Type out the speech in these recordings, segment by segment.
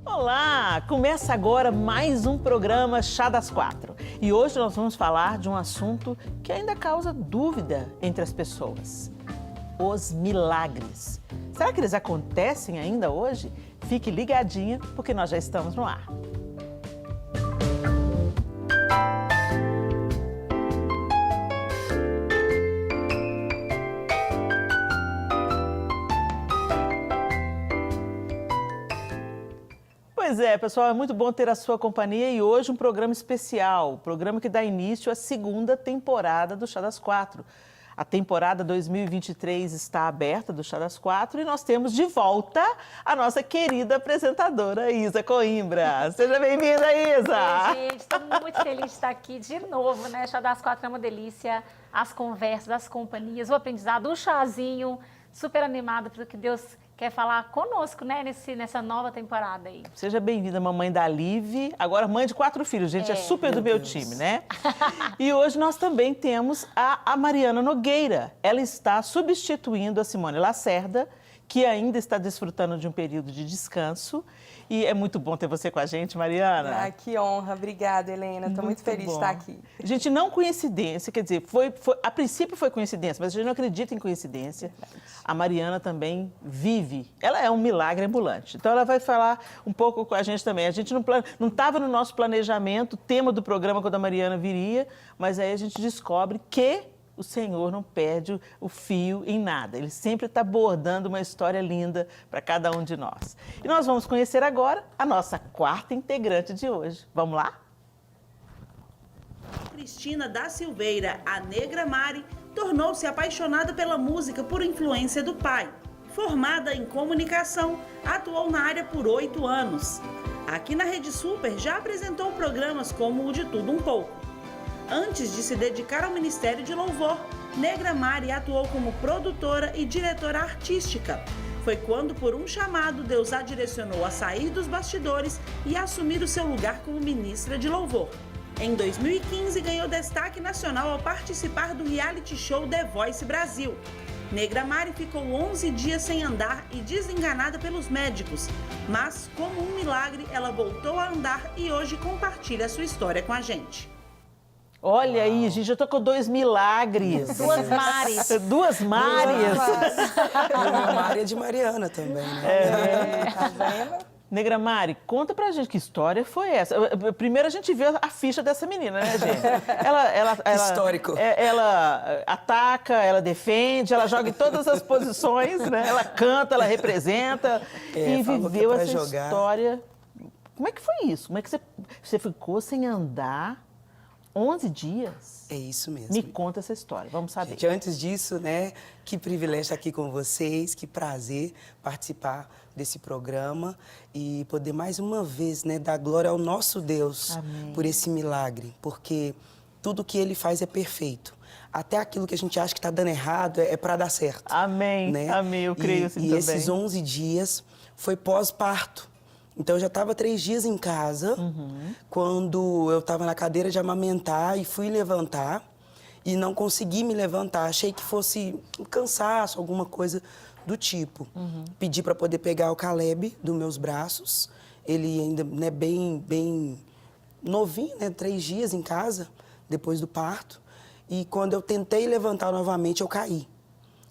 Olá! Começa agora mais um programa Chá das Quatro. E hoje nós vamos falar de um assunto que ainda causa dúvida entre as pessoas: os milagres. Será que eles acontecem ainda hoje? Fique ligadinha, porque nós já estamos no ar. Pois é, pessoal, é muito bom ter a sua companhia e hoje um programa especial, programa que dá início à segunda temporada do Chá das Quatro. A temporada 2023 está aberta do Chá das Quatro e nós temos de volta a nossa querida apresentadora Isa Coimbra. Seja bem-vinda, Isa! Oi, gente, estou muito feliz de estar aqui de novo, né? Chá das Quatro é uma delícia, as conversas, as companhias, o aprendizado, o chazinho, super animado para o que Deus quer falar conosco, né, nessa nova temporada aí. Seja bem-vinda, mamãe da Live, agora mãe de 4 filhos, gente, é super do meu time, né? E hoje nós também temos a Mariana Nogueira. Ela está substituindo a Simone Lacerda, que ainda está desfrutando de um período de descanso. E é muito bom ter você com a gente, Mariana. Ah, que honra. Obrigada, Helena. Estou muito feliz de estar aqui. Gente, não coincidência, quer dizer, a princípio foi coincidência, mas a gente não acredita em coincidência. A Mariana também vive. Ela é um milagre ambulante. Então, ela vai falar um pouco com a gente também. A gente não estava no nosso planejamento, o tema do programa quando a Mariana viria, mas aí a gente descobre que o Senhor não perde o fio em nada. Ele sempre está bordando uma história linda para cada um de nós. E nós vamos conhecer agora a nossa quarta integrante de hoje. Vamos lá? Cristina da Silveira, a Negra Mari, tornou-se apaixonada pela música por influência do pai. Formada em comunicação, atuou na área por 8 anos. Aqui na Rede Super já apresentou programas como o De Tudo Um Pouco. Antes de se dedicar ao Ministério de Louvor, Negra Mari atuou como produtora e diretora artística. Foi quando, por um chamado, Deus a direcionou a sair dos bastidores e a assumir o seu lugar como ministra de Louvor. Em 2015, ganhou destaque nacional ao participar do reality show The Voice Brasil. Negra Mari ficou 11 dias sem andar e desenganada pelos médicos. Mas, como um milagre, ela voltou a andar e hoje compartilha a sua história com a gente. Olha aí, gente, eu tô com 2 milagres. 2 Mares. 2 Mares. A Mari é de Mariana também, né? Tá vendo? Negra Mari, conta pra gente que história foi essa. Primeiro a gente viu a ficha dessa menina, né, gente? Histórico. Ela ataca, ela defende, ela joga em todas as posições, né? Ela canta, ela representa e viveu essa história. Como é que foi isso? Como é que você ficou sem andar 11 dias? É isso mesmo. Me conta essa história, vamos saber. Gente, antes disso, né, que privilégio estar aqui com vocês, que prazer participar desse programa e poder mais uma vez, né, dar glória ao nosso Deus. Amém. Por esse milagre, porque tudo que Ele faz é perfeito. Até aquilo que a gente acha que está dando errado é para dar certo. Amém, né? amém, eu creio assim também. E esses 11 dias foi pós-parto. Então, eu já estava 3 dias em casa, quando eu estava na cadeira de amamentar e fui levantar e não consegui me levantar. Achei que fosse um cansaço, alguma coisa do tipo. Pedi para poder pegar o Caleb dos meus braços. Ele ainda, né, bem novinho, né, 3 dias em casa, depois do parto. E quando eu tentei levantar novamente, eu caí.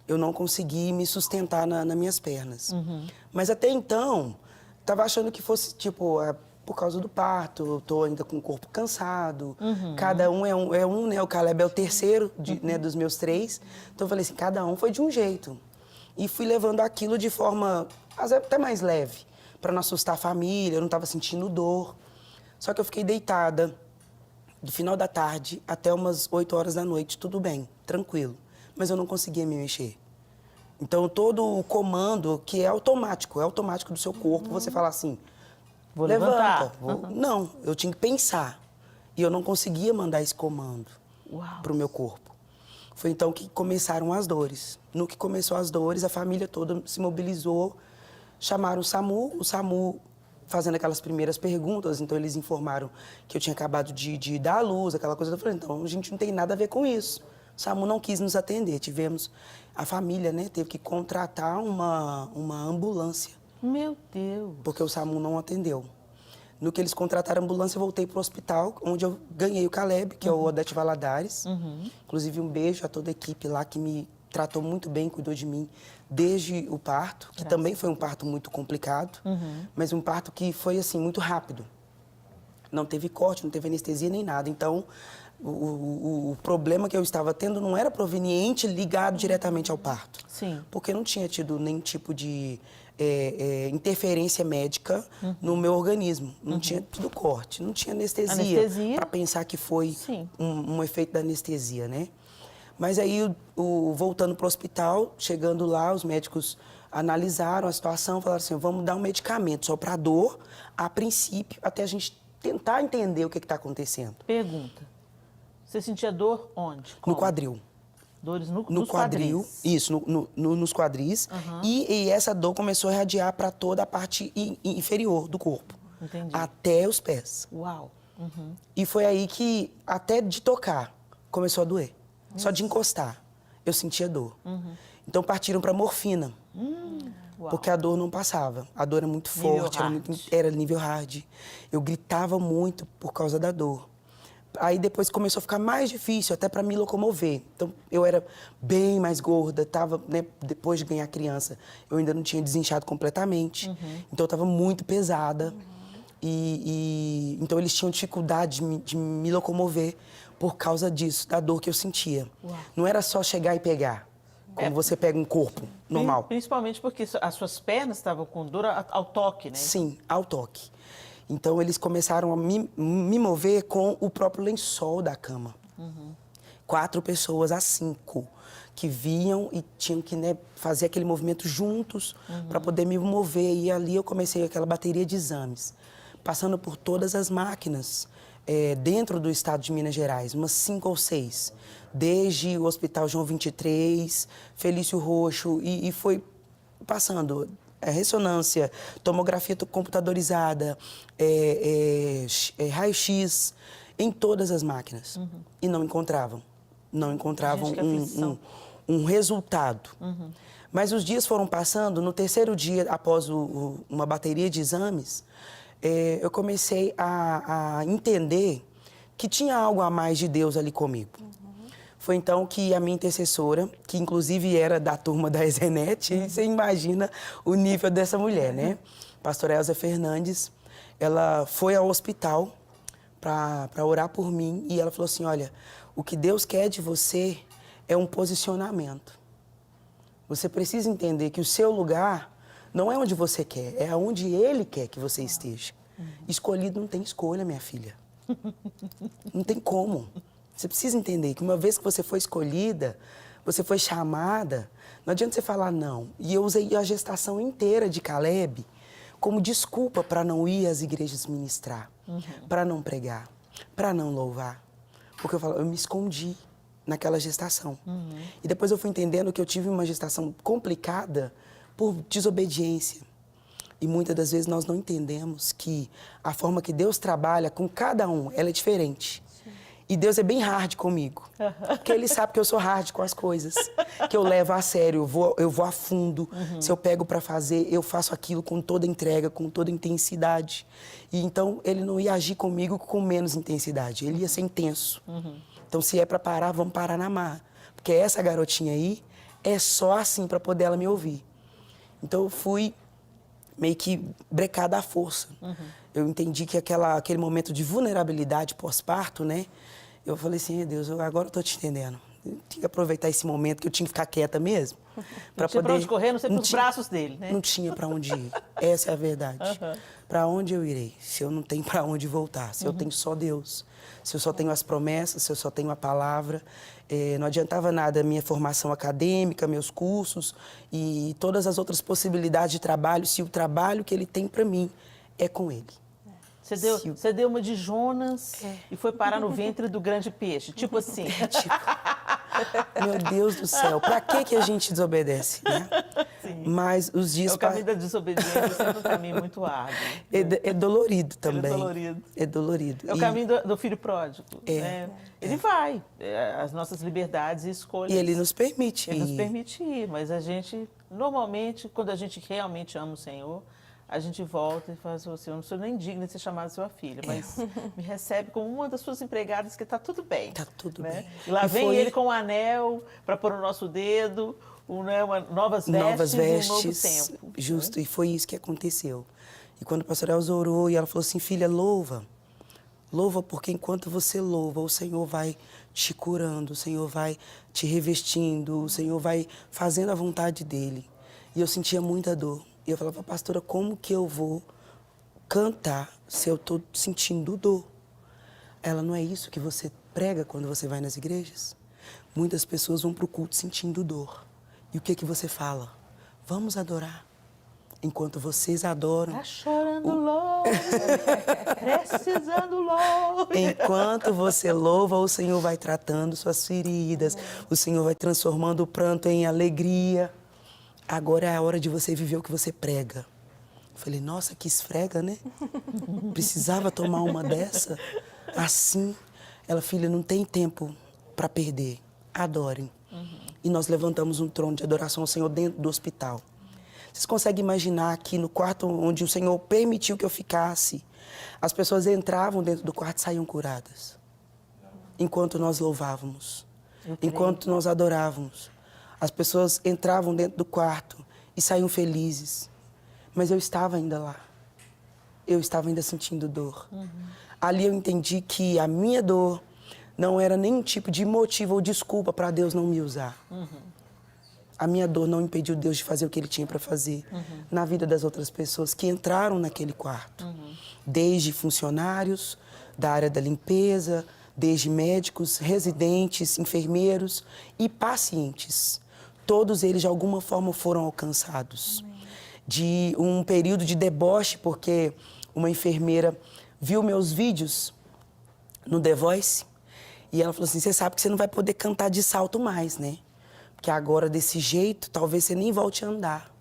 Eu não consegui me sustentar nas minhas pernas. Mas até então, estava achando que fosse, tipo, por causa do parto, eu tô ainda com o corpo cansado. Cada um é um, né? O Caleb é o terceiro né, dos meus 3. Então eu falei assim, cada um foi de um jeito. E fui levando aquilo de forma até mais leve, para não assustar a família, eu não estava sentindo dor. Só que eu fiquei deitada do final da tarde até umas 8 horas da noite, tudo bem, tranquilo. Mas eu não conseguia me mexer. Então, todo o comando, que é automático do seu corpo, você fala assim, vou levanta. levantar. Não, eu tinha que pensar. E eu não conseguia mandar esse comando para o meu corpo. Foi então que começaram as dores. No que começou as dores, a família toda se mobilizou, chamaram o SAMU fazendo aquelas primeiras perguntas, então eles informaram que eu tinha acabado de dar à luz, aquela coisa. Eu falei, então, a gente não tem nada a ver com isso. O SAMU não quis nos atender, a família, né, teve que contratar uma ambulância Meu Deus. porque o SAMU não atendeu. No que eles contrataram a ambulância, eu voltei para o hospital, onde eu ganhei o Caleb, que é o Odete Valadares. Inclusive, um beijo a toda a equipe lá que me tratou muito bem, cuidou de mim desde o parto, que também foi um parto muito complicado, mas um parto que foi, assim, muito rápido. Não teve corte, não teve anestesia nem nada. Então, o problema que eu estava tendo não era proveniente ligado diretamente ao parto. Sim. Porque não tinha tido nenhum tipo de interferência médica no meu organismo. Não tinha tido corte, não tinha anestesia. Para pensar que foi um efeito da anestesia, né? Mas aí, voltando para o hospital, chegando lá, os médicos analisaram a situação, falaram assim, vamos dar um medicamento só para dor, a princípio, até a gente tentar entender o que está acontecendo. Pergunta. Você sentia dor onde? Como? No quadril. Dores nos quadril, quadris. isso, nos quadris. E essa dor começou a irradiar para toda a parte inferior do corpo. Entendi. Até os pés. Uau. E foi aí que, até de tocar, começou a doer. Só de encostar, eu sentia dor. Então partiram para morfina. Porque a dor não passava. A dor era muito forte, era nível hard. Eu gritava muito por causa da dor. Aí depois começou a ficar mais difícil até para me locomover. Então eu era bem mais gorda, tava, né, depois de ganhar criança, eu ainda não tinha desinchado completamente. Então eu estava muito pesada. Então eles tinham dificuldade de me locomover por causa disso, da dor que eu sentia. Não era só chegar e pegar, como você pega um corpo normal. Principalmente porque as suas pernas estavam com dor ao toque, né? Sim, ao toque. Então, eles começaram a me mover com o próprio lençol da cama. 4 pessoas a 5 que vinham e tinham que, né, fazer aquele movimento juntos para poder me mover. E ali eu comecei aquela bateria de exames, passando por todas as máquinas dentro do estado de Minas Gerais, umas 5 ou 6. Desde o Hospital João 23, Felício Roxo, e foi passando... ressonância, tomografia computadorizada, raio-x, em todas as máquinas. E não encontravam. Não encontravam um resultado. Mas os dias foram passando, no 3º dia, após uma bateria de exames, eu comecei a entender que tinha algo a mais de Deus ali comigo. Foi então que a minha intercessora, que inclusive era da turma da Ezenete, você imagina o nível dessa mulher, né? Pastora Elza Fernandes, ela foi ao hospital para orar por mim e ela falou assim, olha, o que Deus quer de você é um posicionamento. Você precisa entender que o seu lugar não é onde você quer, é onde Ele quer que você esteja. Escolhido não tem escolha, minha filha. Não tem como. Você precisa entender que uma vez que você foi escolhida, você foi chamada, não adianta você falar não. E eu usei a gestação inteira de Caleb como desculpa para não ir às igrejas ministrar, para não pregar, para não louvar. Porque eu me escondi naquela gestação. E depois eu fui entendendo que eu tive uma gestação complicada por desobediência. E muitas das vezes nós não entendemos que a forma que Deus trabalha com cada um, ela é diferente. E Deus é bem hard comigo, porque Ele sabe que eu sou hard com as coisas, que eu levo a sério, eu vou a fundo. Se eu pego para fazer, eu faço aquilo com toda entrega, com toda intensidade. E então, Ele não ia agir comigo com menos intensidade, Ele ia ser intenso. Então, se é para parar, vamos parar na marra. Porque essa garotinha aí é só assim para poder ela me ouvir. Então, eu fui meio que brecada à força. Eu entendi que aquele momento de vulnerabilidade pós-parto, né? Eu falei assim, Deus, agora eu tô te entendendo. Eu tinha que aproveitar esse momento que eu tinha que ficar quieta mesmo. Não tinha para onde correr, não sei pelos braços dele, né? Não tinha para onde ir. Essa é a verdade. Para onde eu irei? Se eu não tenho para onde voltar, se eu tenho só Deus, se eu só tenho as promessas, se eu só tenho a palavra. Não adiantava nada a minha formação acadêmica, meus cursos e todas as outras possibilidades de trabalho, se o trabalho que Ele tem para mim é com Ele. Você deu uma de Jonas e foi parar no ventre do grande peixe, tipo assim. Meu Deus do céu, pra que a gente desobedece, né? Sim. Mas os dias... O caminho da desobediência é sempre um caminho muito árduo. É dolorido também. É dolorido. É dolorido. É o caminho do filho pródigo. Né? Ele vai, as nossas liberdades e escolhas. E Ele nos permite Ele nos permite ir, mas a gente Normalmente, quando a gente realmente ama o Senhor, a gente volta e faz assim, eu não sou nem digna de ser chamada sua filha, mas me recebe como uma das suas empregadas que está tudo bem. Está tudo né? bem. E lá E vem foi... ele com um anel para pôr no nosso dedo, novas vestes e um novo tempo. Justo, e foi isso que aconteceu. E quando a pastora Elza orou, e ela falou assim, filha, louva. Louva, porque enquanto você louva, o Senhor vai te curando, o Senhor vai te revestindo, o Senhor vai fazendo a vontade dEle. E eu sentia muita dor. E eu falava, pastora, como que eu vou cantar se eu estou sentindo dor? Ela, não é isso que você prega quando você vai nas igrejas? Muitas pessoas vão para o culto sentindo dor. E o que você fala? Vamos adorar. Enquanto vocês adoram... Tá chorando longe, precisando longe. Enquanto você louva, o Senhor vai tratando suas feridas. O Senhor vai transformando o pranto em alegria. Agora é a hora de você viver o que você prega. Eu falei, nossa, que esfrega, né? Precisava tomar uma dessa? Assim. Ela, filha, não tem tempo para perder. Adorem. E nós levantamos um trono de adoração ao Senhor dentro do hospital. Vocês conseguem imaginar que no quarto onde o Senhor permitiu que eu ficasse, as pessoas entravam dentro do quarto e saíam curadas. Enquanto nós louvávamos. Enquanto nós adorávamos. As pessoas entravam dentro do quarto e saíam felizes. Mas eu estava ainda lá. Eu estava ainda sentindo dor. Ali eu entendi que a minha dor não era nenhum tipo de motivo ou desculpa para Deus não me usar. A minha dor não impediu Deus de fazer o que Ele tinha para fazer na vida das outras pessoas que entraram naquele quarto. Desde funcionários da área da limpeza, desde médicos, residentes, enfermeiros e pacientes. Todos eles, de alguma forma, foram alcançados. De um período de deboche, porque uma enfermeira viu meus vídeos no The Voice e ela falou assim, você sabe que você não vai poder cantar de salto mais, né? Porque agora, desse jeito, talvez você nem volte a andar.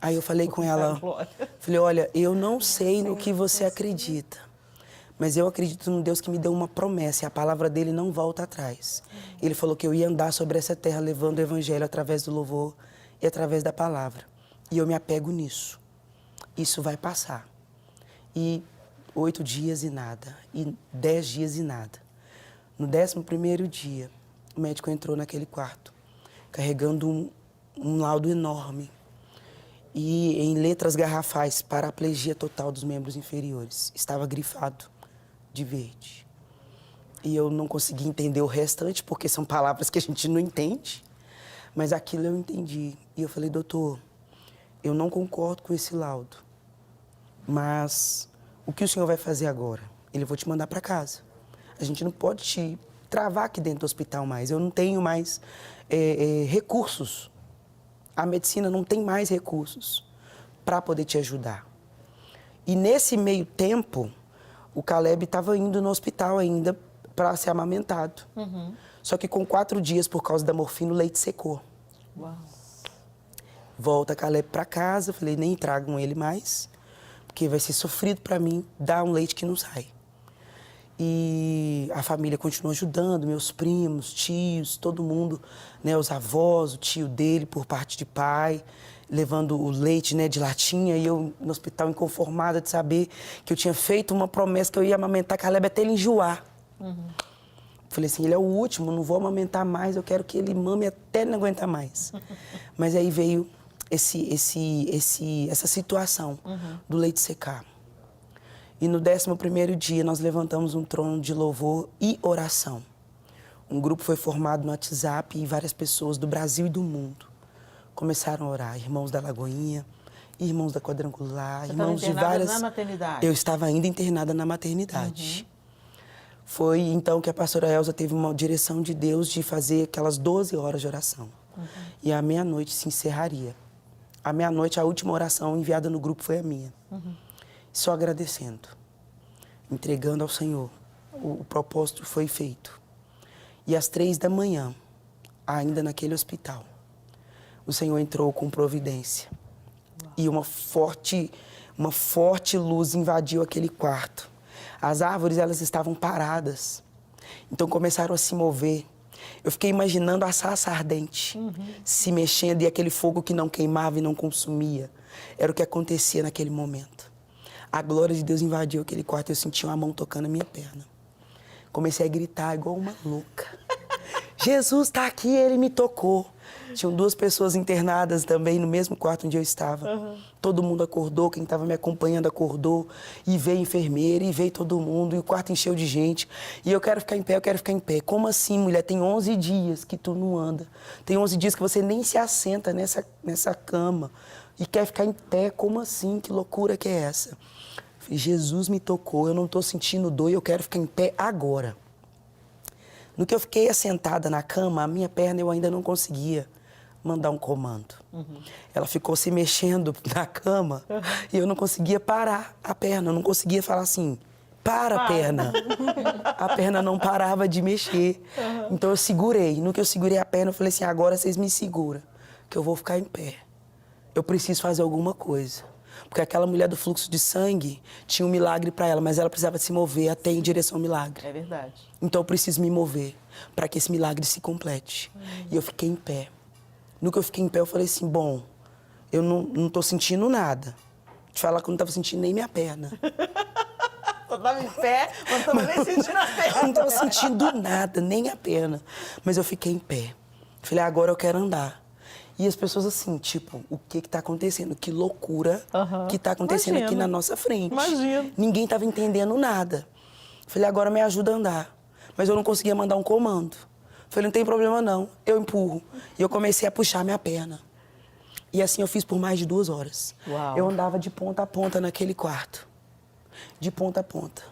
Aí eu falei com ela, falei, olha, eu não sei no que você acredita, mas eu acredito num Deus que me deu uma promessa e a palavra dele não volta atrás. Ele falou que eu ia andar sobre essa terra levando o evangelho através do louvor e através da palavra. E eu me apego nisso. Isso vai passar. E 8 dias e nada, e 10 dias e nada. No 11º dia, o médico entrou naquele quarto, carregando um laudo enorme e em letras garrafais, paraplegia total dos membros inferiores. Estava grifado de verde. E eu não consegui entender o restante, porque são palavras que a gente não entende, mas aquilo eu entendi. E eu falei, doutor, eu não concordo com esse laudo, mas o que o senhor vai fazer agora? Ele, vou te mandar para casa. A gente não pode te travar aqui dentro do hospital mais. Eu não tenho mais recursos. A medicina não tem mais recursos para poder te ajudar. E nesse meio tempo, o Caleb estava indo no hospital ainda para ser amamentado. Só que com 4 dias, por causa da morfina, o leite secou. Uau. Volta Caleb para casa, falei, nem tragam ele mais, porque vai ser sofrido para mim dar um leite que não sai. E a família continuou ajudando, meus primos, tios, todo mundo, né, os avós, o tio dele por parte de pai, levando o leite, né, de latinha, e eu no hospital inconformada de saber que eu tinha feito uma promessa que eu ia amamentar Caleb até ele enjoar. Falei assim, ele é o último, não vou amamentar mais, eu quero que ele mame até ele não aguentar mais. Mas aí veio essa situação do leite secar. E no 11º dia nós levantamos um trono de louvor e oração. Um grupo foi formado no WhatsApp e várias pessoas do Brasil e do mundo começaram a orar. Irmãos da Lagoinha, irmãos da Quadrangular, irmãos de várias... na maternidade? Eu estava ainda internada na maternidade. Foi então que a pastora Elza teve uma direção de Deus de fazer aquelas 12 horas de oração. E à meia-noite se encerraria. À meia-noite, a última oração enviada no grupo foi a minha. Só agradecendo, entregando ao Senhor. O propósito foi feito. E às 3 da manhã, ainda naquele hospital, o Senhor entrou com providência. E uma forte luz invadiu aquele quarto. As árvores, elas estavam paradas. Então começaram a se mover. Eu fiquei imaginando a sarça ardente, se mexendo e aquele fogo que não queimava e não consumia. Era o que acontecia naquele momento. A glória de Deus invadiu aquele quarto e eu senti uma mão tocando a minha perna. Comecei a gritar igual uma louca. Jesus está aqui, Ele me tocou. Tinham 2 pessoas internadas também no mesmo quarto onde eu estava. Todo mundo acordou, quem estava me acompanhando acordou. E veio a enfermeira, e veio todo mundo, e o quarto encheu de gente. E eu quero ficar em pé, eu quero ficar em pé. Como assim, mulher? Tem 11 dias que tu não anda. Tem 11 dias que você nem se assenta nessa cama. E quer ficar em pé, como assim? Que loucura que é essa? Jesus me tocou, eu não estou sentindo dor e eu quero ficar em pé agora. No que eu fiquei assentada na cama, a minha perna eu ainda não conseguia mandar um comando. Ela ficou se mexendo na cama e eu não conseguia parar a perna, eu não conseguia falar assim, para a perna. A perna não parava de mexer. Então eu segurei, no que eu segurei a perna eu falei assim, agora vocês me seguram, que eu vou ficar em pé. Eu preciso fazer alguma coisa. Porque aquela mulher do fluxo de sangue tinha um milagre para ela, mas ela precisava se mover até em direção ao milagre. É verdade. Então eu preciso me mover para que esse milagre se complete. E eu fiquei em pé. No que eu fiquei em pé, eu falei assim, bom, eu não tô sentindo nada. Te falar que eu não tava sentindo nem minha perna. Eu tava em pé, mas não tava nem sentindo a perna. Eu não tava sentindo nada, nem a perna. Mas eu fiquei em pé. Falei, agora eu quero andar. E as pessoas assim, tipo, o que tá acontecendo? Que loucura que tá acontecendo aqui na nossa frente. Imagino. Ninguém tava entendendo nada. Falei, agora me ajuda a andar. Mas eu não conseguia mandar um comando. Falei, não tem problema não, eu empurro. E eu comecei a puxar minha perna. E assim eu fiz por mais de 2 horas. Uau. Eu andava de ponta a ponta naquele quarto. De ponta a ponta.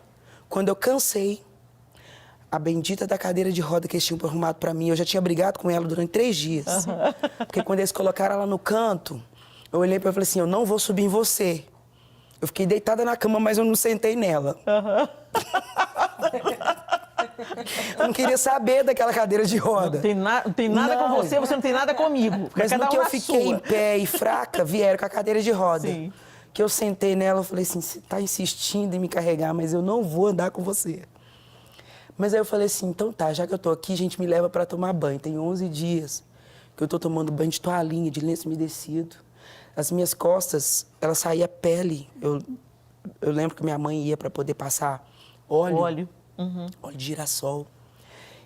Quando eu cansei, a bendita da cadeira de roda que eles tinham arrumado pra mim, eu já tinha brigado com ela durante 3 dias. Porque quando eles colocaram ela no canto, eu olhei pra ela e falei assim, eu não vou subir em você. Eu fiquei deitada na cama, mas eu não sentei nela. Eu não queria saber daquela cadeira de roda. Não tem nada com você, você não tem nada comigo. Mas no que eu fiquei em pé e fraca, vieram com a cadeira de roda. Sim. Que eu sentei nela, eu falei assim, você tá insistindo em me carregar, mas eu não vou andar com você. Mas aí eu falei assim, então tá, já que eu tô aqui, a gente me leva pra tomar banho. Tem 11 dias que eu tô tomando banho de toalhinha, de lenço umedecido. As minhas costas, ela saía pele. Eu lembro que minha mãe ia pra poder passar óleo. Óleo Óleo de girassol.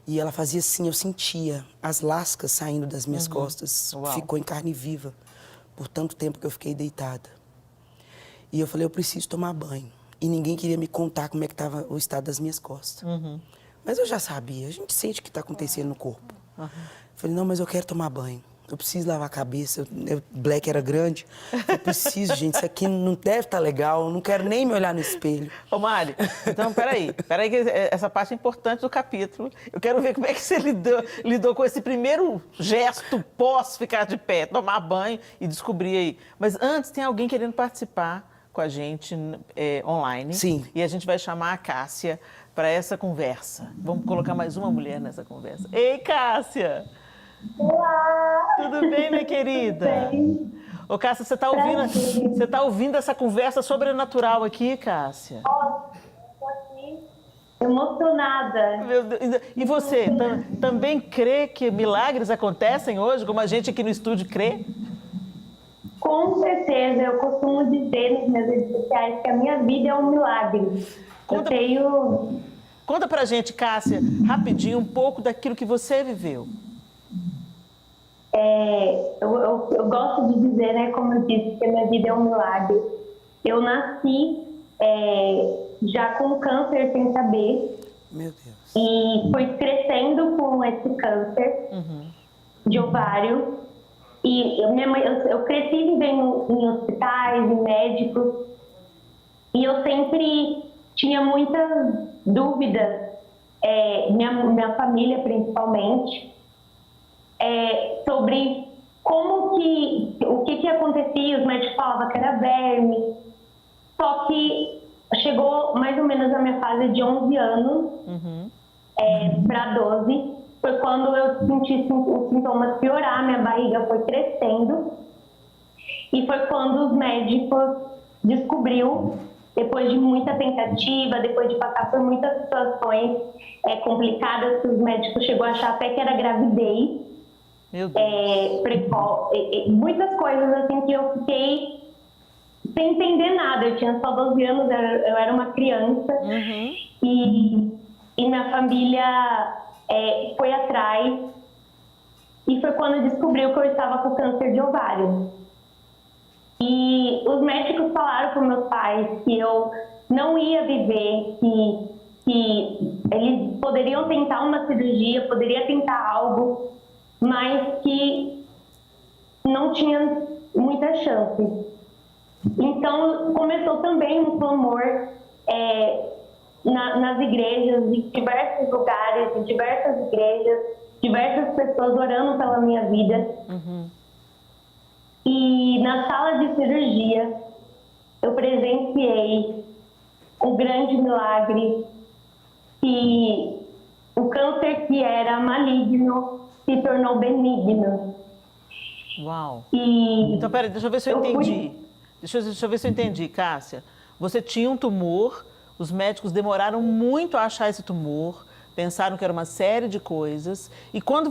E ela fazia assim, eu sentia as lascas saindo das minhas costas. Uau. Ficou em carne viva por tanto tempo que eu fiquei deitada. E eu falei, eu preciso tomar banho. E ninguém queria me contar como é que estava o estado das minhas costas. Mas eu já sabia, a gente sente o que está acontecendo no corpo. Falei, não, mas eu quero tomar banho. Eu preciso lavar a cabeça, Black era grande. Eu preciso, gente, isso aqui não deve estar legal, eu não quero nem me olhar no espelho. Ô, Mari, então, peraí, que essa parte é importante do capítulo. Eu quero ver como é que você lidou com esse primeiro gesto pós ficar de pé, tomar banho e descobrir aí. Mas antes, tem alguém querendo participar com a gente online. Sim. E a gente vai chamar a Cássia para essa conversa. Vamos colocar mais uma mulher nessa conversa. Ei, Cássia! Olá! Tudo bem, minha querida? Bem. Ô, Cássia, você tá ouvindo essa conversa sobrenatural aqui, Cássia? Estou aqui emocionada. Meu Deus. E você, também crê que milagres acontecem hoje, como a gente aqui no estúdio crê? Com certeza, eu costumo dizer nas minhas redes sociais que a minha vida é um milagre. Conta pra gente, Cássia, rapidinho, um pouco daquilo que você viveu. Eu gosto de dizer, né, como eu disse, que a minha vida é um milagre. Eu nasci já com câncer sem saber. Meu Deus. E fui crescendo com esse câncer de ovário. E minha mãe, eu cresci vivendo em hospitais, em médicos. E eu sempre tinha muitas dúvidas, minha família principalmente, sobre o que acontecia. Os médicos falavam que era verme. Só que chegou mais ou menos a minha fase de 11 anos para 12. Foi quando eu senti os sintomas piorar, minha barriga foi crescendo. E foi quando os médicos descobriu depois de muita tentativa, depois de passar por muitas situações complicadas, que os médicos chegou a achar até que era gravidez, Meu Deus. muitas coisas assim que eu fiquei sem entender nada. Eu tinha só 12 anos, eu era uma criança, e minha família foi atrás, e foi quando descobriu que eu estava com câncer de ovário. E os médicos falaram para meus pais que eu não ia viver, que eles poderiam tentar uma cirurgia, poderia tentar algo, mas que não tinha muita chance. Então, começou também um clamor nas igrejas, em diversos lugares, em diversas igrejas, diversas pessoas orando pela minha vida. E na sala de cirurgia, eu presenciei um grande milagre, que o câncer que era maligno se tornou benigno. Uau. E Então, peraí, deixa eu ver se eu entendi. Deixa eu ver se eu entendi, Cássia. Você tinha um tumor, os médicos demoraram muito a achar esse tumor, pensaram que era uma série de coisas, e quando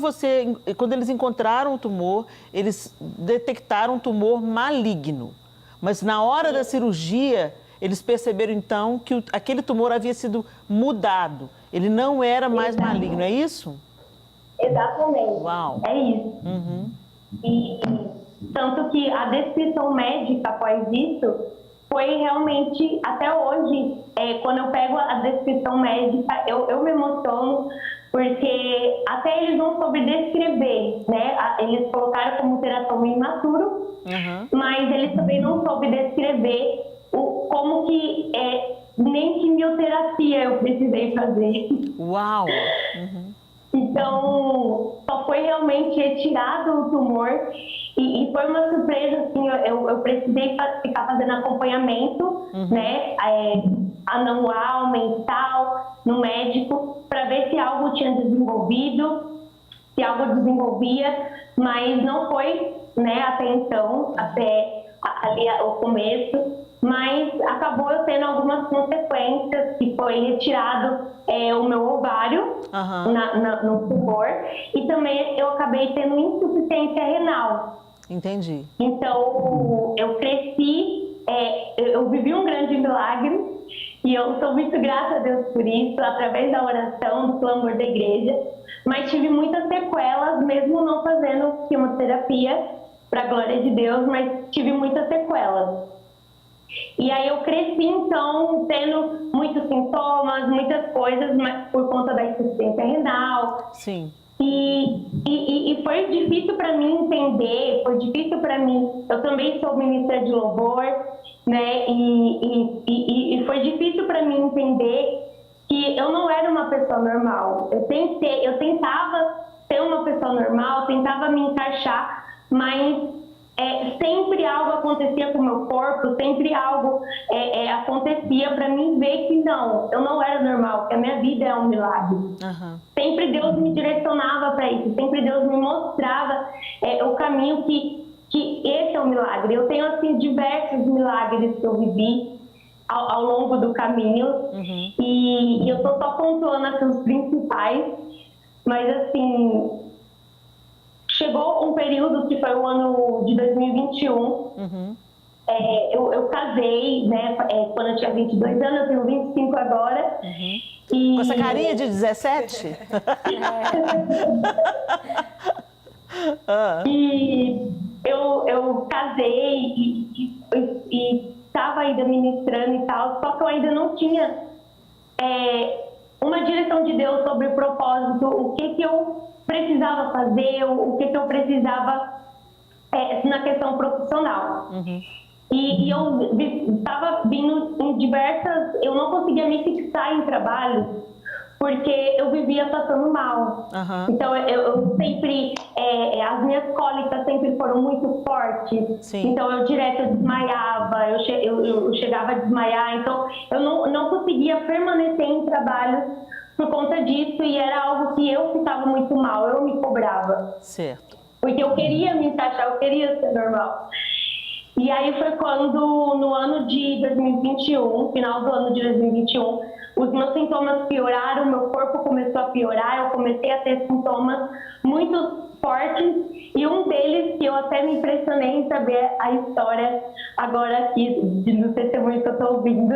eles encontraram o tumor, eles detectaram um tumor maligno. Mas na hora da cirurgia, eles perceberam então que aquele tumor havia sido mudado. Ele não era mais maligno, é isso? Exatamente. Uau. É isso. E tanto que a descrição médica após isso foi realmente, até hoje, quando eu pego a descrição médica, eu me emociono, porque até eles não soube descrever, né? Eles colocaram como teratoma imaturo, mas eles também não soube descrever como que nem quimioterapia eu precisei fazer. Uau! Então, só foi realmente retirado o tumor e foi uma surpresa, assim, eu precisei ficar fazendo acompanhamento, né, anual, mensal, no médico, para ver se algo tinha desenvolvido, se algo desenvolvia, mas não foi, né, até então, até ali o começo, mas acabou eu tendo algumas consequências, que foi retirado o meu ovário no tumor, e também eu acabei tendo insuficiência renal. Entendi. Então, eu cresci, eu vivi um grande milagre, e eu sou muito grata a Deus por isso, através da oração, do clamor da igreja, mas tive muitas sequelas, mesmo não fazendo quimioterapia, para a glória de Deus, mas tive muitas sequelas. E aí eu cresci, então, tendo muitos sintomas, muitas coisas, mas por conta da insuficiência renal. Sim. E foi difícil para mim entender, foi difícil para mim. Eu também sou ministra de louvor, né? E foi difícil para mim entender que eu não era uma pessoa normal. Eu tentava ser uma pessoa normal, tentava me encaixar, mas sempre algo acontecia com o meu corpo, sempre algo acontecia para mim ver que não, eu não era normal, que a minha vida é um milagre. Sempre Deus me direcionava para isso, sempre Deus me mostrava o caminho que esse é um milagre. Eu tenho, assim, diversos milagres que eu vivi ao longo do caminho, e eu tô só pontuando aqui os principais, mas, assim, chegou um período que foi o ano de 2021, eu casei, né, quando eu tinha 22 anos, eu tenho 25 agora. E... Com essa carinha de 17? E eu casei e estava ainda ministrando e tal, só que eu ainda não tinha uma direção de Deus sobre o propósito, o que eu precisava fazer, o que eu precisava na questão profissional. E eu estava vindo em diversas... Eu não conseguia me fixar em trabalho, porque eu vivia passando mal. Então, eu sempre... as minhas cólicas sempre foram muito fortes. Sim. Então, eu direto desmaiava, eu chegava a desmaiar. Então, eu não conseguia permanecer em trabalho por conta disso, e era algo que eu ficava muito mal, eu me cobrava. Certo. Porque eu queria me encaixar, eu queria ser normal. E aí foi quando, no ano de 2021, final do ano de 2021, os meus sintomas pioraram, meu corpo começou a piorar, eu comecei a ter sintomas muito fortes, e um deles, que eu até me impressionei em saber a história agora aqui, do testemunho que eu estou ouvindo,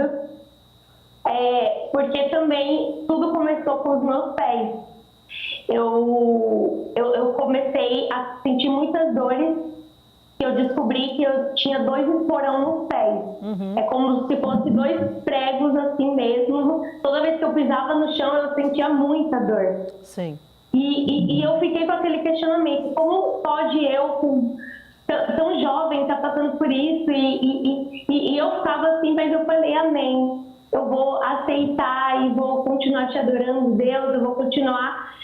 porque também tudo começou com os meus pés. Eu comecei a sentir muitas dores, que eu descobri que eu tinha 2 esporão nos pés. É como se fosse 2 pregos assim mesmo. Toda vez que eu pisava no chão, eu sentia muita dor. Sim. E eu fiquei com aquele questionamento: como pode eu, tão jovem, estar passando por isso? E eu ficava assim, mas eu falei: amém. Eu vou aceitar e vou continuar te adorando, Deus, eu vou continuar,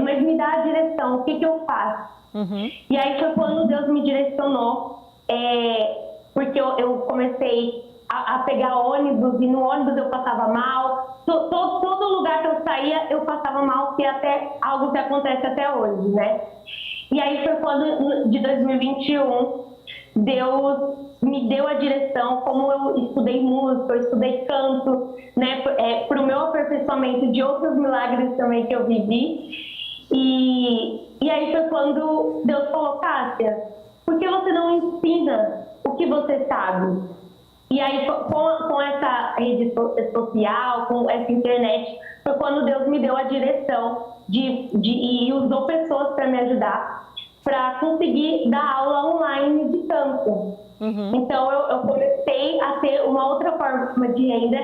mas me dá a direção, o que eu faço? E aí foi quando Deus me direcionou, porque eu comecei a pegar ônibus, e no ônibus eu passava mal, todo lugar que eu saía eu passava mal, que é até algo que acontece até hoje, né? E aí foi quando, de 2021, Deus me deu a direção, como eu estudei música, eu estudei canto, né, para o meu aperfeiçoamento de outros milagres também que eu vivi. E aí foi quando Deus falou: Cássia, por que você não ensina o que você sabe? E aí com essa rede social, com essa internet, foi quando Deus me deu a direção e usou pessoas para me ajudar, para conseguir dar aula online de canto. Então eu comecei a ter uma outra forma de renda,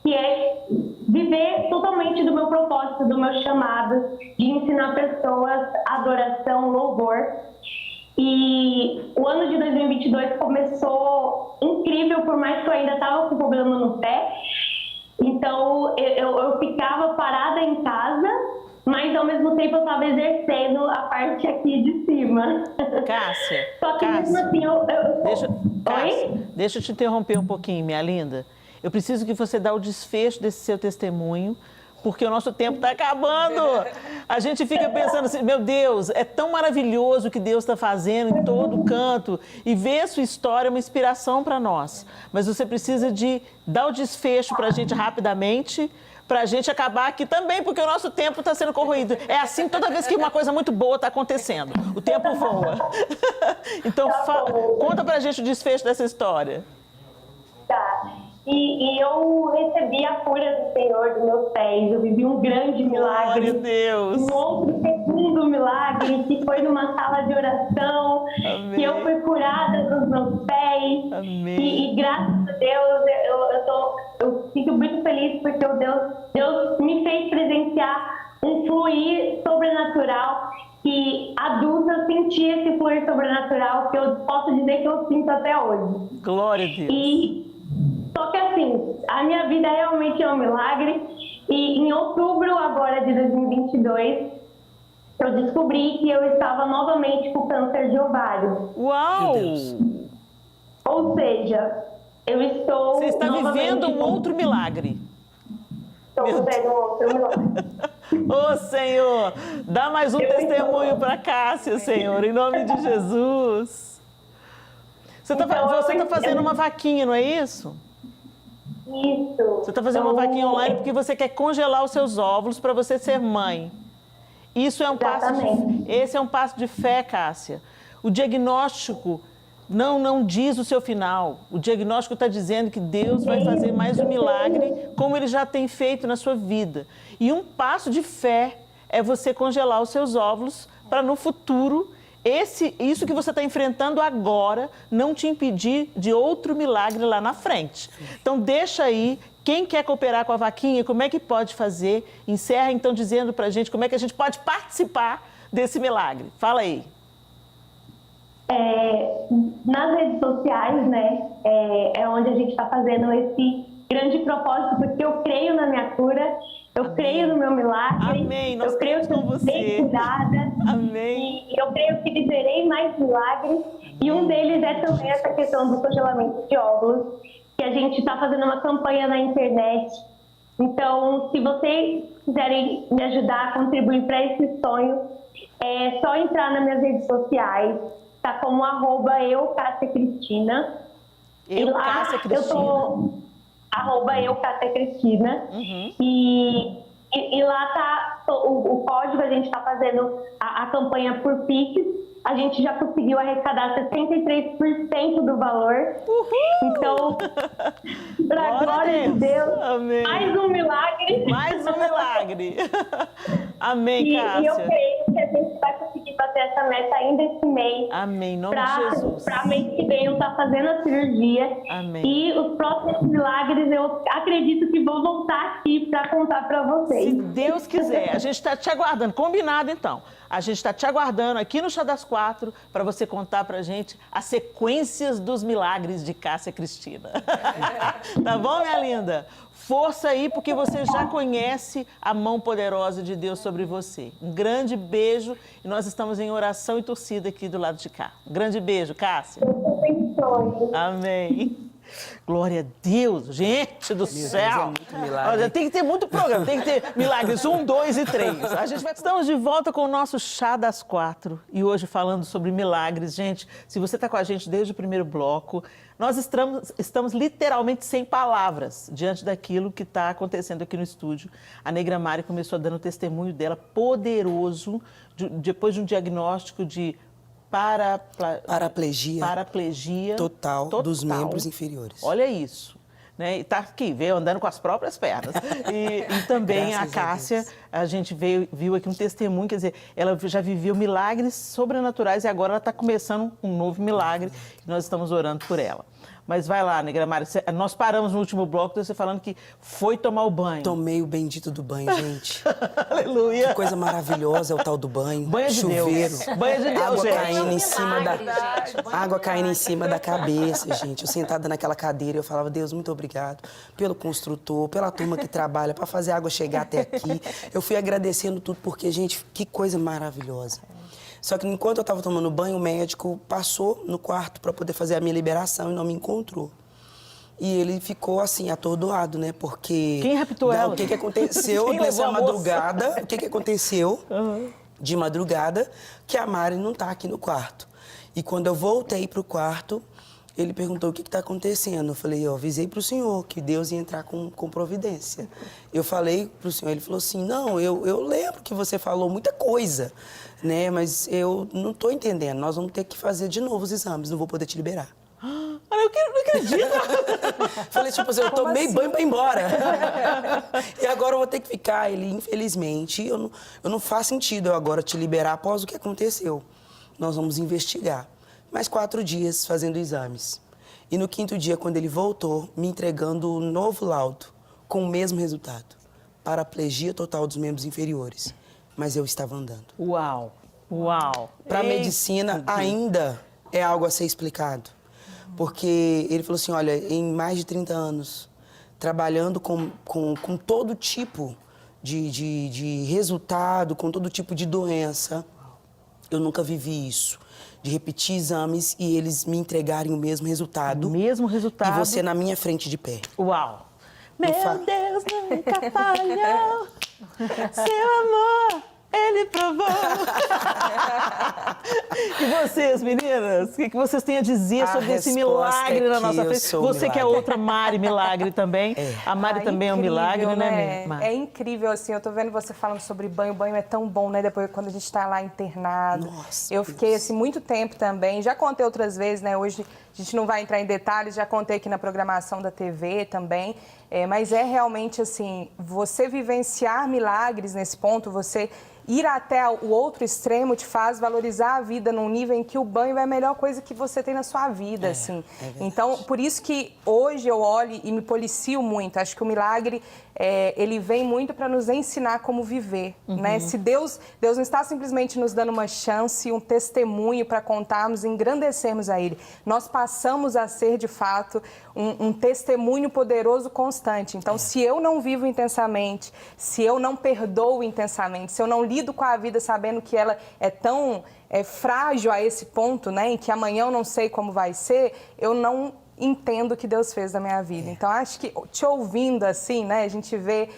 que é viver totalmente do meu propósito, do meu chamado, de ensinar pessoas adoração, louvor. E o ano de 2022 começou incrível, por mais que eu ainda estava com problema no pé. Então eu ficava parada em casa, mas ao mesmo tempo eu estava exercendo a parte aqui de cima. Cássia, Só que mesmo assim deixa eu te interromper um pouquinho, minha linda. Eu preciso que você dê o desfecho desse seu testemunho, porque o nosso tempo está acabando. A gente fica pensando assim: meu Deus, é tão maravilhoso o que Deus está fazendo em todo canto, e ver a sua história é uma inspiração para nós. Mas você precisa de dar o desfecho para a gente rapidamente, para a gente acabar aqui também, porque o nosso tempo está sendo corroído. É assim toda vez que uma coisa muito boa está acontecendo. O tempo voa. Então, conta para a gente o desfecho dessa história. Tá. E eu recebi a cura do Senhor dos meus pés. Eu vivi um grande milagre. Glória a Deus. Um outro segundo milagre, que foi numa sala de oração. Amém. Que eu fui curada dos meus pés. Amém. E graças a Deus, eu fico muito feliz, porque Deus me fez presenciar um fluir sobrenatural, que adulta sentir esse fluir sobrenatural, que eu posso dizer que eu sinto até hoje. Glória a Deus. Só que assim, a minha vida realmente é um milagre, e em outubro agora de 2022, eu descobri que eu estava novamente com câncer de ovário. Uau! Ou seja, eu estou... Você está vivendo um outro milagre. Estou vivendo um outro milagre. Ô, Senhor, dá mais um testemunho para Cássia, Senhor, em nome de Jesus. Você está fazendo uma vaquinha, não é isso? Isso. Você está fazendo uma vaquinha online porque você quer congelar os seus óvulos para você ser mãe. Isso é um passo esse é um passo de fé, Cássia. O diagnóstico não diz o seu final. O diagnóstico está dizendo que Deus vai fazer mais um milagre, como Ele já tem feito na sua vida. E um passo de fé é você congelar os seus óvulos para no futuro, isso que você está enfrentando agora, não te impedir de outro milagre lá na frente. Então deixa aí, quem quer cooperar com a vaquinha, como é que pode fazer? Encerra então dizendo para a gente como é que a gente pode participar desse milagre. Fala aí. Nas redes sociais, né, é onde a gente está fazendo esse grande propósito, porque eu creio na minha cura, eu creio no meu milagre. Amém. Nós eu creio que eu com você. serei curada. Amém. E eu creio que viverei mais milagres. E um deles é também essa questão do congelamento de óvulos, que a gente está fazendo uma campanha na internet. Então, se vocês quiserem me ajudar a contribuir para esse sonho, é só entrar nas minhas redes sociais. Tá como @eu, Cássia Cristina. Eu, e lá Cássia Cristina. eu tô @euCássiaCristina. E lá tá o código, a gente está fazendo a campanha por Pix. A gente já conseguiu arrecadar 63% do valor. Então, para a glória de Deus, amém. Mais um milagre. Mais um milagre. Amém, Cássia. E eu creio que a gente vai conseguir bater essa meta ainda esse mês. Amém, em nome de Jesus. Para mês que vem eu estar fazendo a cirurgia. Amém. E os próximos milagres eu acredito que vou voltar aqui para contar para vocês. Se Deus quiser, a gente está te aguardando. Combinado, então. A gente está te aguardando aqui no Chá das 4 para você contar para a gente as sequências dos milagres de Cássia Cristina. Tá bom, minha linda? Força aí, porque você já conhece a mão poderosa de Deus sobre você. Um grande beijo e nós estamos em oração e torcida aqui do lado de cá. Um grande beijo, Cássia. Amém. Glória a Deus, gente do céu. Muito milagre. Olha, tem que ter muito programa, tem que ter milagres 1, 2 e 3. Estamos de volta com o nosso Chá das 4 e hoje falando sobre milagres. Gente, se você está com a gente desde o primeiro bloco, nós estamos literalmente sem palavras diante daquilo que está acontecendo aqui no estúdio. A Negra Mari começou dando testemunho dela poderoso, depois de um diagnóstico de paraplegia total dos membros inferiores. Olha isso. Né? E está aqui, veio andando com as próprias pernas. E também a Cássia, a gente viu aqui um testemunho, quer dizer, ela já viveu milagres sobrenaturais e agora ela está começando um novo milagre e nós estamos orando por ela. Mas vai lá, Negra Mari, nós paramos no último bloco, você falando que foi tomar o banho. Tomei o bendito do banho, gente. Aleluia. Que coisa maravilhosa é o tal do banho. Banho de chuveiro. Deus. Banho de Deus, água gente. Caindo em cima água caindo em cima da cabeça, gente. Eu sentada naquela cadeira, eu falava, Deus, muito obrigado pelo construtor, pela turma que trabalha, para fazer a água chegar até aqui. Eu fui agradecendo tudo, porque, gente, que coisa maravilhosa. Só que enquanto eu estava tomando banho, o médico passou no quarto para poder fazer a minha liberação e não me encontrou. E ele ficou assim, atordoado, né? Porque... Quem raptou ela? O que aconteceu nessa madrugada? O que aconteceu de madrugada? Que a Mari não está aqui no quarto. E quando eu voltei para o quarto, ele perguntou o que está acontecendo. Eu falei, eu avisei para o senhor que Deus ia entrar com providência. Eu falei para o senhor, ele falou assim, não, eu lembro que você falou muita coisa, né? Mas eu não estou entendendo, nós vamos ter que fazer de novo os exames, não vou poder te liberar. Eu não acredito. Falei, tipo assim, eu tomei banho para ir embora. E agora eu vou ter que ficar. Ele, infelizmente, eu não faz sentido eu agora te liberar após o que aconteceu. Nós vamos investigar. Mais 4 dias fazendo exames. E no 5º dia, quando ele voltou, me entregando o novo laudo, com o mesmo resultado. Paraplegia total dos membros inferiores. Mas eu estava andando. Uau, uau. Para a medicina, ainda é algo a ser explicado. Porque ele falou assim, olha, em mais de 30 anos, trabalhando com todo tipo de resultado, com todo tipo de doença, eu nunca vivi isso. De repetir exames e eles me entregarem o mesmo resultado. O mesmo resultado. E você na minha frente de pé. Uau. Meu Deus nunca falhou. Seu amor, ele provou. E vocês, meninas? O que vocês têm a dizer sobre esse milagre na nossa frente? Você que é outra Mari Milagre também. A Mari também é um milagre, né, Mari? É incrível, assim, eu tô vendo você falando sobre banho. O banho é tão bom, né? Depois, quando a gente tá lá internado. Nossa, eu fiquei, assim, muito tempo também. Já contei outras vezes, né? Hoje a gente não vai entrar em detalhes. Já contei aqui na programação da TV também. Mas é realmente, assim, você vivenciar milagres nesse ponto, você ir até o outro extremo te faz valorizar a vida num nível em que o banho é a melhor coisa que você tem na sua vida, assim. Então, por isso que hoje eu olho e me policio muito. Acho que o milagre, ele vem muito para nos ensinar como viver, né? Se Deus não está simplesmente nos dando uma chance, um testemunho para contarmos e engrandecermos a Ele. Nós passamos a ser, de fato, um testemunho poderoso constante. Então, se eu não vivo intensamente, se eu não perdoo intensamente, se eu não lido com a vida sabendo que ela é tão frágil a esse ponto, né, em que amanhã eu não sei como vai ser, eu não entendo o que Deus fez da minha vida. Então, acho que te ouvindo assim, né, a gente vê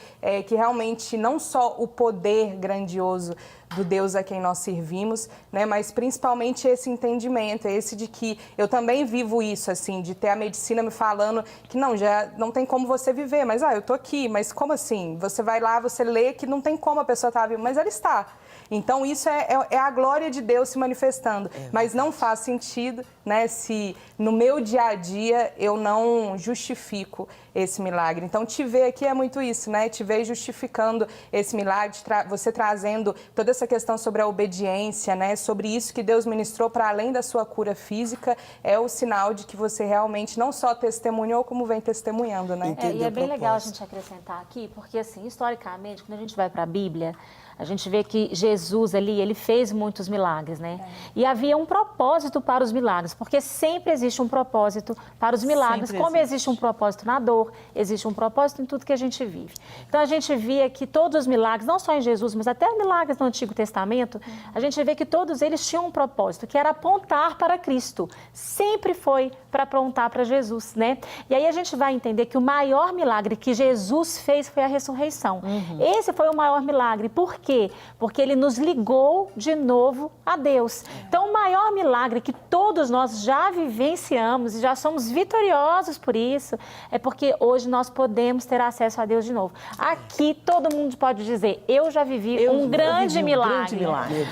que realmente não só o poder grandioso do Deus a quem nós servimos, né? Mas principalmente esse entendimento, esse de que eu também vivo isso, assim, de ter a medicina me falando que já não tem como você viver, mas eu tô aqui, mas como assim? Você vai lá, você lê que não tem como a pessoa estar viva, mas ela está. Então, isso é a glória de Deus se manifestando. Mas não faz sentido, né, se no meu dia a dia eu não justifico esse milagre. Então, te ver aqui é muito isso, né? Te ver justificando esse milagre, você trazendo toda essa questão sobre a obediência, né? Sobre isso que Deus ministrou para além da sua cura física, é o sinal de que você realmente não só testemunhou, como vem testemunhando, né? E é bem legal a gente acrescentar aqui, porque assim, historicamente, quando a gente vai para a Bíblia, a gente vê que Jesus ali, ele fez muitos milagres, né? E havia um propósito para os milagres, porque sempre existe um propósito para os milagres, sempre como existe um propósito na dor, existe um propósito em tudo que a gente vive. Então, a gente via que todos os milagres, não só em Jesus, mas até milagres no Antigo Testamento, a gente vê que todos eles tinham um propósito, que era apontar para Cristo. Sempre foi para apontar para Jesus, né? E aí a gente vai entender que o maior milagre que Jesus fez foi a ressurreição. Esse foi o maior milagre. Por quê? Porque ele nos ligou de novo a Deus. Então, o maior milagre que todos nós já vivenciamos e já somos vitoriosos por isso, é porque hoje nós podemos ter acesso a Deus de novo. Aqui, todo mundo pode dizer, eu já vivi um grande milagre.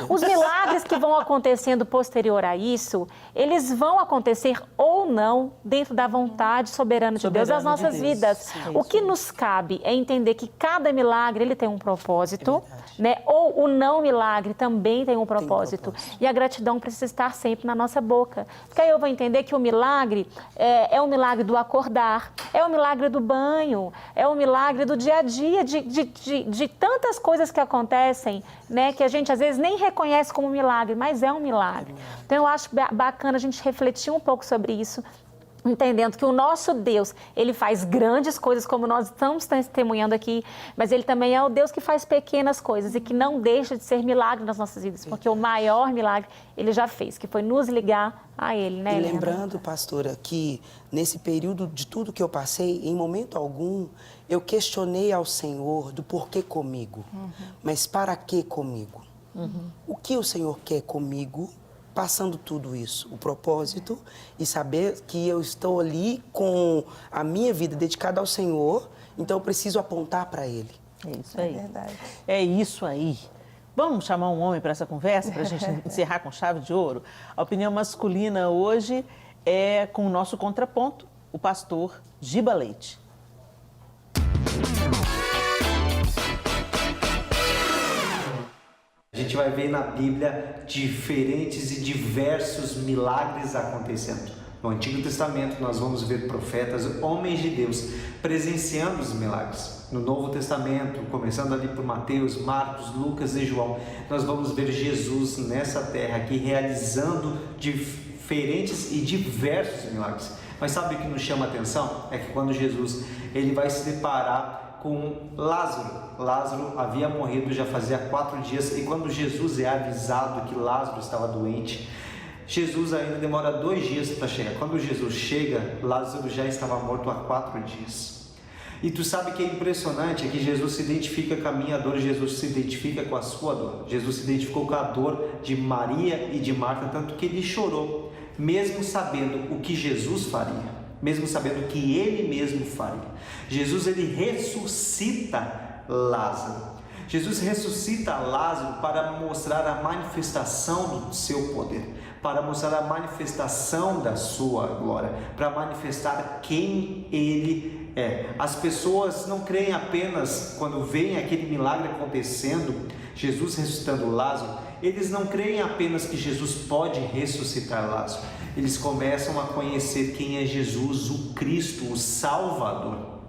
Os milagres que vão acontecendo posterior a isso, eles vão acontecer ou não dentro da vontade soberana de Deus nas nossas vidas. O que nos cabe é entender que cada milagre, ele tem um propósito, né? Ou o não milagre também tem um propósito. E a gratidão precisa estar sempre na nossa boca. Porque aí eu vou entender que o milagre é o milagre do acordar, é o milagre do banho, é o milagre do dia a dia, de tantas coisas que acontecem, né? Que a gente às vezes nem reconhece como milagre, mas é um milagre. Então eu acho bacana a gente refletir um pouco sobre isso, entendendo que o nosso Deus, ele faz grandes coisas, como nós estamos testemunhando aqui, mas ele também é o Deus que faz pequenas coisas e que não deixa de ser milagre nas nossas vidas, porque o maior milagre ele já fez, que foi nos ligar a ele, né, E Helena? lembrando, pastora, que nesse período de tudo que eu passei, em momento algum, eu questionei ao Senhor do porquê comigo, mas para que comigo? O que o Senhor quer comigo? Passando tudo isso, o propósito e saber que eu estou ali com a minha vida dedicada ao Senhor, então eu preciso apontar para Ele. É isso aí. É verdade. É isso aí. Vamos chamar um homem para essa conversa, para a gente encerrar com chave de ouro? A opinião masculina hoje é com o nosso contraponto, o pastor Giba Leite. A gente vai ver na Bíblia diferentes e diversos milagres acontecendo. No Antigo Testamento nós vamos ver profetas, homens de Deus, presenciando os milagres. No Novo Testamento, começando ali por Mateus, Marcos, Lucas e João, nós vamos ver Jesus nessa terra aqui realizando diferentes e diversos milagres. Mas sabe o que nos chama a atenção? É que quando Jesus ele vai se deparar com Lázaro. Lázaro havia morrido já fazia 4 dias e quando Jesus é avisado que Lázaro estava doente, Jesus ainda demora 2 dias para chegar. Quando Jesus chega, Lázaro já estava morto há 4 dias. E tu sabe que é impressionante, é que Jesus se identifica com a minha dor, Jesus se identifica com a sua dor. Jesus se identificou com a dor de Maria e de Marta, tanto que ele chorou, mesmo sabendo o que Jesus faria. Mesmo sabendo que ele mesmo faria. Jesus ele ressuscita Lázaro. Jesus ressuscita Lázaro para mostrar a manifestação do seu poder, para mostrar a manifestação da sua glória, para manifestar quem ele é. As pessoas não creem apenas quando veem aquele milagre acontecendo, Jesus ressuscitando Lázaro, eles não creem apenas que Jesus pode ressuscitar Lázaro. Eles começam a conhecer quem é Jesus, o Cristo, o Salvador.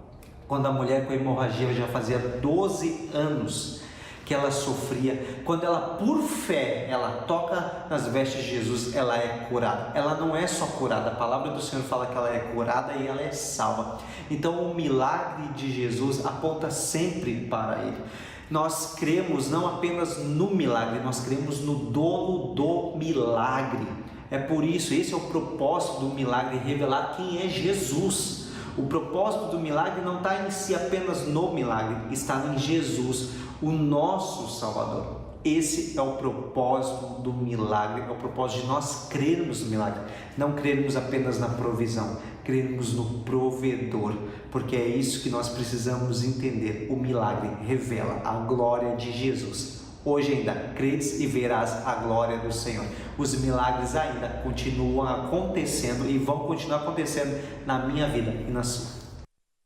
Quando a mulher com hemorragia já fazia 12 anos que ela sofria, quando ela, por fé, ela toca nas vestes de Jesus, ela é curada. Ela não é só curada, a palavra do Senhor fala que ela é curada e ela é salva. Então o milagre de Jesus aponta sempre para Ele. Nós cremos não apenas no milagre, nós cremos no dono do milagre. É por isso, esse é o propósito do milagre, revelar quem é Jesus. O propósito do milagre não está em si apenas no milagre, está em Jesus, o nosso Salvador. Esse é o propósito do milagre, é o propósito de nós crermos no milagre, não crermos apenas na provisão, crermos no provedor, porque é isso que nós precisamos entender. O milagre revela a glória de Jesus. Hoje ainda credes e verás a glória do Senhor. Os milagres ainda continuam acontecendo e vão continuar acontecendo na minha vida e na sua.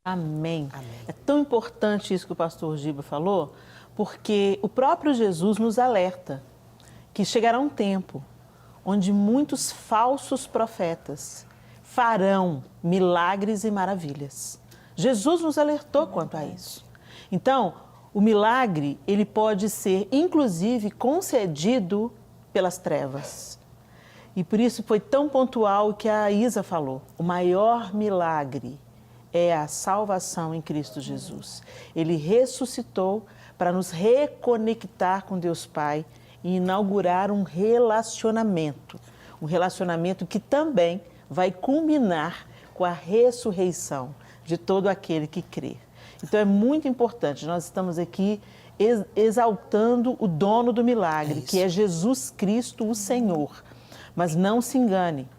Amém. É tão importante isso que o pastor Giba falou, porque o próprio Jesus nos alerta que chegará um tempo onde muitos falsos profetas farão milagres e maravilhas. Jesus nos alertou quanto a isso. Então, o milagre, ele pode ser, inclusive, concedido pelas trevas. E por isso foi tão pontual o que a Isa falou. O maior milagre é a salvação em Cristo Jesus. Ele ressuscitou para nos reconectar com Deus Pai e inaugurar um relacionamento que também vai culminar com a ressurreição de todo aquele que crê. Então é muito importante, nós estamos aqui exaltando o dono do milagre, que é Jesus Cristo, o Senhor. Mas não se engane,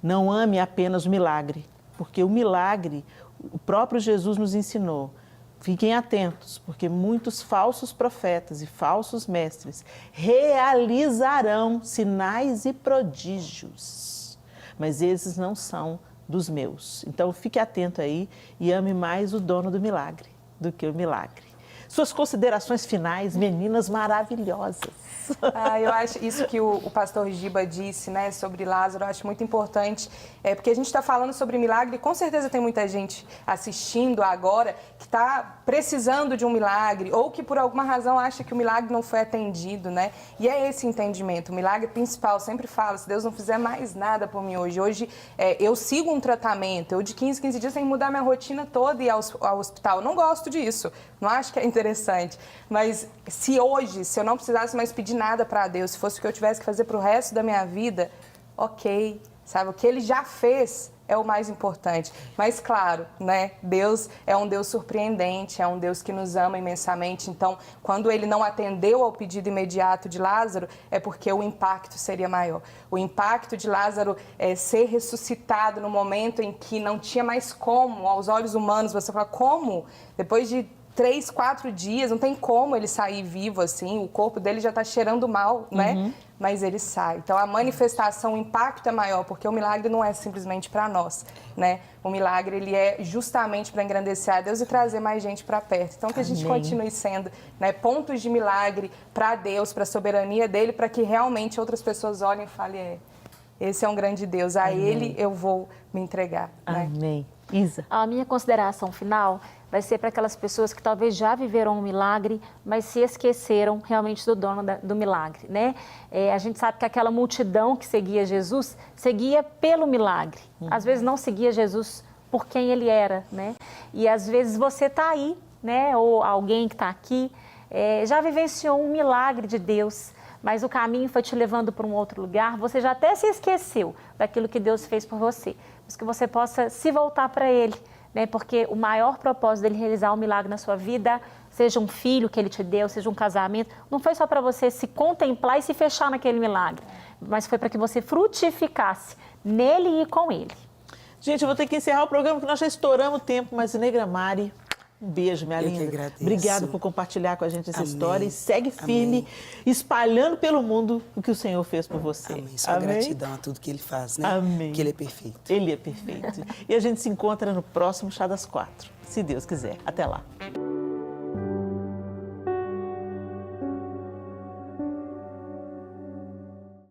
não ame apenas o milagre, porque o milagre, o próprio Jesus nos ensinou. Fiquem atentos, porque muitos falsos profetas e falsos mestres realizarão sinais e prodígios, mas esses não são dos meus. Então, fique atento aí e ame mais o dono do milagre do que o milagre. Suas considerações finais, meninas maravilhosas. Eu acho isso que o pastor Giba disse, né, sobre Lázaro, eu acho muito importante, porque a gente está falando sobre milagre, e com certeza tem muita gente assistindo agora que está precisando de um milagre, ou que por alguma razão acha que o milagre não foi atendido, né? E é esse entendimento, o milagre principal, eu sempre falo, se Deus não fizer mais nada por mim hoje eu sigo um tratamento, eu de 15 dias tenho que mudar minha rotina toda e ir ao hospital. Eu não gosto disso, não acho que é interessante, mas se eu não precisasse mais pedir nada para Deus, se fosse o que eu tivesse que fazer para o resto da minha vida, ok, sabe? O que Ele já fez é o mais importante. Mas, claro, né? Deus é um Deus surpreendente, é um Deus que nos ama imensamente. Então, quando Ele não atendeu ao pedido imediato de Lázaro, é porque o impacto seria maior. O impacto de Lázaro ser ressuscitado no momento em que não tinha mais como, aos olhos humanos, você fala, como? Depois de 3, 4 dias, não tem como ele sair vivo assim, o corpo dele já está cheirando mal, né? Mas ele sai. Então, a manifestação, o impacto é maior, porque o milagre não é simplesmente para nós, né? O milagre, ele é justamente para engrandecer a Deus e trazer mais gente para perto. Então, que a gente continue sendo, né, pontos de milagre para Deus, para a soberania dele, para que realmente outras pessoas olhem e falem, esse é um grande Deus, a Ele eu vou me entregar. Né? Amém. Isa. A minha consideração final vai ser para aquelas pessoas que talvez já viveram um milagre, mas se esqueceram realmente do dono do milagre, né? A gente sabe que aquela multidão que seguia Jesus, seguia pelo milagre. Às vezes não seguia Jesus por quem ele era, né? E às vezes você está aí, né? Ou alguém que está aqui, já vivenciou um milagre de Deus, mas o caminho foi te levando para um outro lugar, você já até se esqueceu daquilo que Deus fez por você. Mas que você possa se voltar para Ele, né? Porque o maior propósito dele realizar um milagre na sua vida, seja um filho que Ele te deu, seja um casamento, não foi só para você se contemplar e se fechar naquele milagre, mas foi para que você frutificasse nele e com Ele. Gente, eu vou ter que encerrar o programa, porque nós já estouramos o tempo, mas Negra Mari, um beijo, minha linda. Eu que agradeço. Obrigada por compartilhar com a gente essa história e segue firme, Amém. Espalhando pelo mundo o que o Senhor fez por você. Amém. Só gratidão a tudo que Ele faz, né? Amém. Porque Ele é perfeito. Ele é perfeito. E a gente se encontra no próximo Chá das 4, se Deus quiser. Até lá.